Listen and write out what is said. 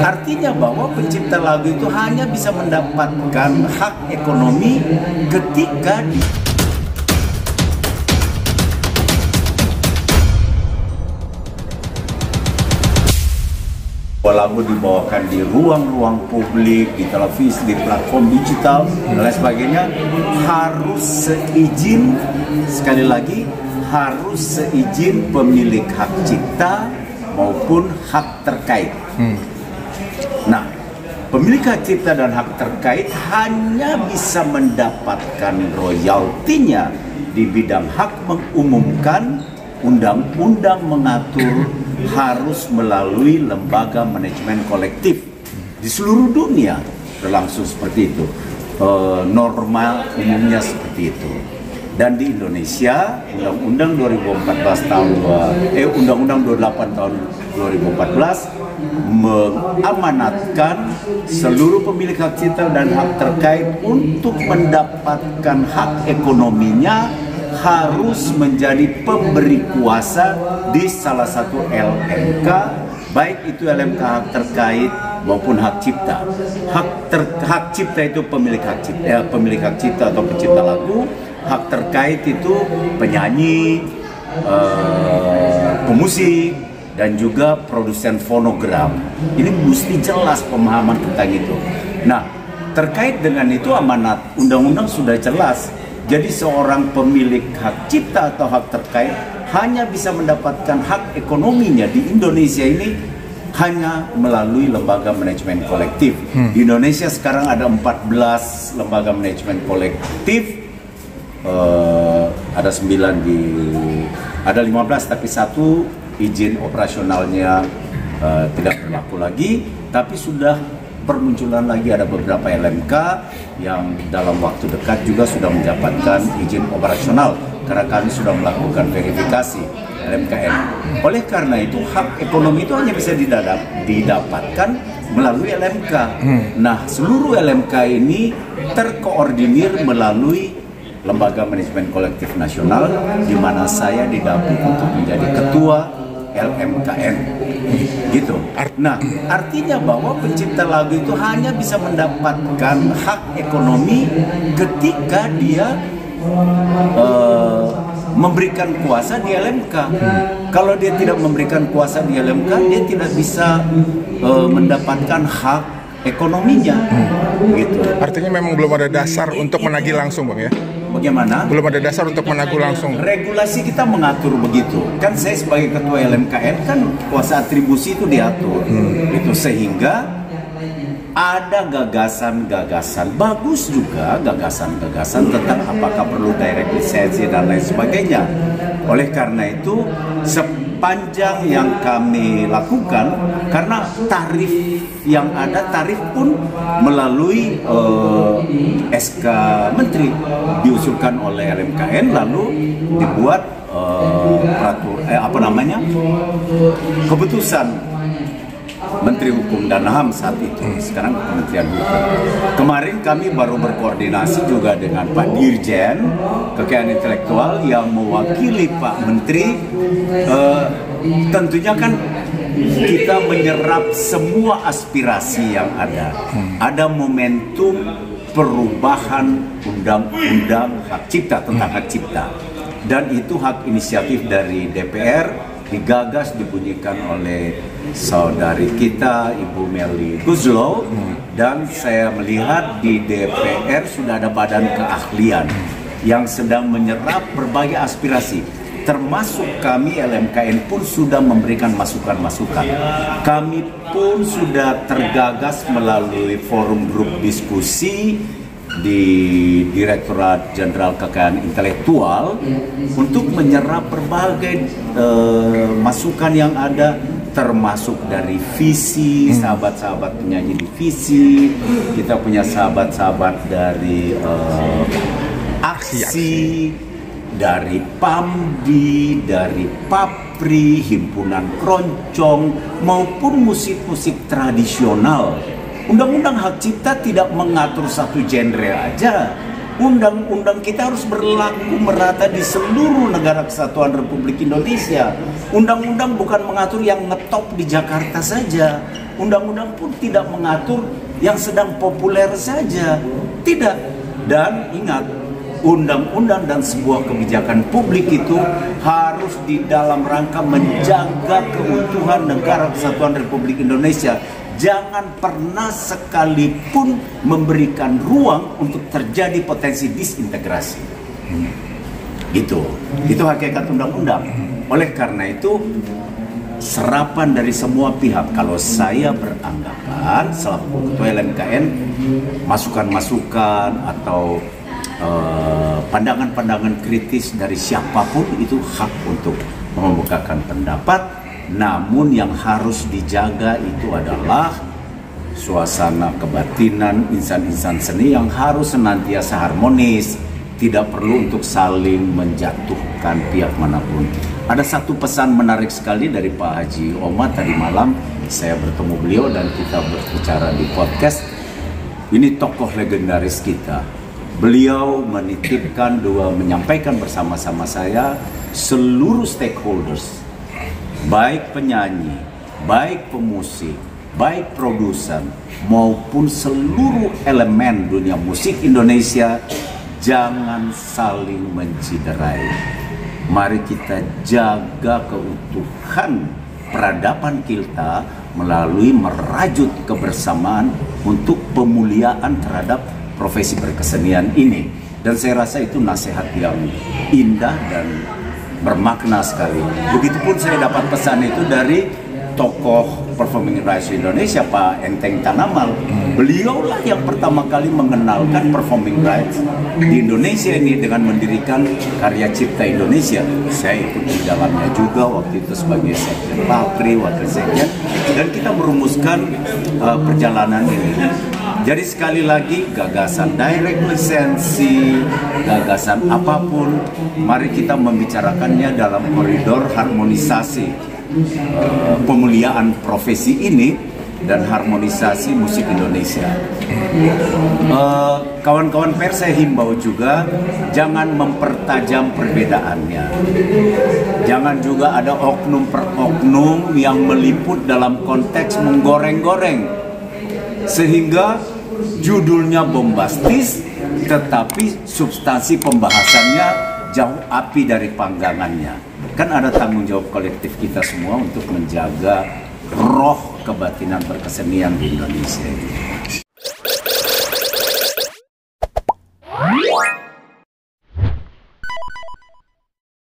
Artinya bahwa pencipta lagu itu hanya bisa mendapatkan hak ekonomi ketika lagu dibawakan di ruang-ruang publik, di televisi, di platform digital, dan lain sebagainya, harus seizin, sekali lagi, harus seizin pemilik hak cipta maupun hak terkait. Nah, pemilik hak cipta dan hak terkait hanya bisa mendapatkan royaltinya di bidang hak mengumumkan. Undang-undang mengatur harus melalui lembaga manajemen kolektif. Di seluruh dunia berlangsung seperti itu. Norma umumnya seperti itu. Dan di Indonesia, Undang-Undang 2014 tahun Undang-Undang 28 tahun 2014 mengamanatkan seluruh pemilik hak cipta dan hak terkait untuk mendapatkan hak ekonominya harus menjadi pemberi kuasa di salah satu LMK, baik itu LMK hak terkait maupun hak cipta. Hak cipta itu pemilik hak cipta atau pencipta lagu. Hak terkait itu penyanyi, pemusik, dan juga produsen fonogram. Ini mesti jelas pemahaman tentang itu. Nah, terkait dengan itu amanat undang-undang sudah jelas. Jadi seorang pemilik hak cipta atau hak terkait hanya bisa mendapatkan hak ekonominya di Indonesia ini hanya melalui lembaga manajemen kolektif. Di Indonesia sekarang ada 14 lembaga manajemen kolektif. Ada 15 tapi satu izin operasionalnya tidak berlaku lagi, tapi sudah bermunculan lagi ada beberapa LMK yang dalam waktu dekat juga sudah mendapatkan izin operasional karena kami sudah melakukan verifikasi LMKN. Oleh karena itu hak ekonomi itu hanya bisa didapatkan melalui LMK. Nah, seluruh LMK ini terkoordinir melalui Lembaga Manajemen Kolektif Nasional, di mana saya didapuk untuk menjadi ketua LMKN, gitu. Nah, artinya bahwa pencipta lagu itu hanya bisa mendapatkan hak ekonomi ketika dia memberikan kuasa di LMK. Kalau dia tidak memberikan kuasa di LMK, dia tidak bisa mendapatkan hak ekonominya, gitu. Artinya memang belum ada dasar untuk menagih langsung, Bang, ya? Bagaimana? Belum ada dasar untuk menagih langsung. Regulasi kita mengatur begitu. Kan saya sebagai ketua LMKN kan kuasa atribusi itu diatur. Itu sehingga ada gagasan-gagasan bagus juga, gagasan-gagasan tentang apakah perlu direct lisensi dan lain sebagainya. Oleh karena itu sepanjang yang kami lakukan, karena tarif yang ada, tarif pun melalui SK Menteri diusulkan oleh LMKN, lalu dibuat keputusan Menteri Hukum dan HAM saat itu, sekarang Kementerian Hukum. Kemarin kami baru berkoordinasi juga dengan Pak Dirjen Kekayaan Intelektual yang mewakili Pak Menteri. Tentunya kan kita menyerap semua aspirasi yang ada. Ada momentum perubahan undang-undang hak cipta, tentang hak cipta. Dan itu hak inisiatif dari DPR, digagas, dibunyikan oleh saudari kita Ibu Melly Guslow, dan saya melihat di DPR sudah ada badan keahlian yang sedang menyerap berbagai aspirasi, termasuk kami LMKN pun sudah memberikan masukan-masukan. Kami pun sudah tergagas melalui forum grup diskusi di Direktorat Jenderal Kekayaan Intelektual untuk menyerap berbagai masukan yang ada, termasuk dari visi sahabat-sahabat penyanyi di visi, kita punya sahabat-sahabat dari aksi, dari PAMDI, dari PAPRI, Himpunan Keroncong, maupun musik-musik tradisional. Undang-undang hak cipta tidak mengatur satu genre aja, undang-undang kita harus berlaku merata di seluruh negara kesatuan Republik Indonesia. Undang-undang bukan mengatur yang ngetop di Jakarta saja. Undang-undang pun tidak mengatur yang sedang populer saja. Tidak. Dan ingat, undang-undang dan sebuah kebijakan publik itu harus di dalam rangka menjaga keutuhan negara kesatuan Republik Indonesia. Jangan pernah sekalipun memberikan ruang untuk terjadi potensi disintegrasi. Itu hakikat undang-undang. Oleh karena itu, serapan dari semua pihak, kalau saya beranggapan selaku ketua LMKN, masukan-masukan atau pandangan-pandangan kritis dari siapapun itu hak untuk mengemukakan pendapat. Namun yang harus dijaga itu adalah suasana kebatinan insan-insan seni yang harus senantiasa harmonis, tidak perlu untuk saling menjatuhkan pihak manapun. Ada satu pesan menarik sekali dari Pak Haji Omar tadi malam, saya bertemu beliau dan kita berbicara di podcast. Ini tokoh legendaris kita. Beliau menyampaikan bersama-sama saya seluruh stakeholders, baik penyanyi, baik pemusik, baik produsen, maupun seluruh elemen dunia musik Indonesia, jangan saling menciderai. Mari kita jaga keutuhan peradaban kita melalui merajut kebersamaan untuk pemuliaan terhadap profesi berkesenian ini. Dan saya rasa itu nasihat yang indah dan bermakna sekali. Begitupun saya dapat pesan itu dari tokoh performing rights Indonesia, Pak Enteng Tanamal. Beliaulah yang pertama kali mengenalkan performing rights di Indonesia ini dengan mendirikan Karya Cipta Indonesia. Saya ikut di dalamnya juga waktu itu sebagai sekjen Papri, wakil sekjen, dan kita merumuskan perjalanan ini. Jadi sekali lagi, gagasan direct lisensi, gagasan apapun, mari kita membicarakannya dalam koridor harmonisasi pemuliaan profesi ini dan harmonisasi musik Indonesia. Kawan-kawan pers saya himbau juga, jangan mempertajam perbedaannya. Jangan juga ada oknum per oknum yang meliput dalam konteks menggoreng-goreng, sehingga judulnya bombastis tetapi substansi pembahasannya jauh api dari panggangannya. Kan ada tanggung jawab kolektif kita semua untuk menjaga roh kebatinan berkesenian di Indonesia ini.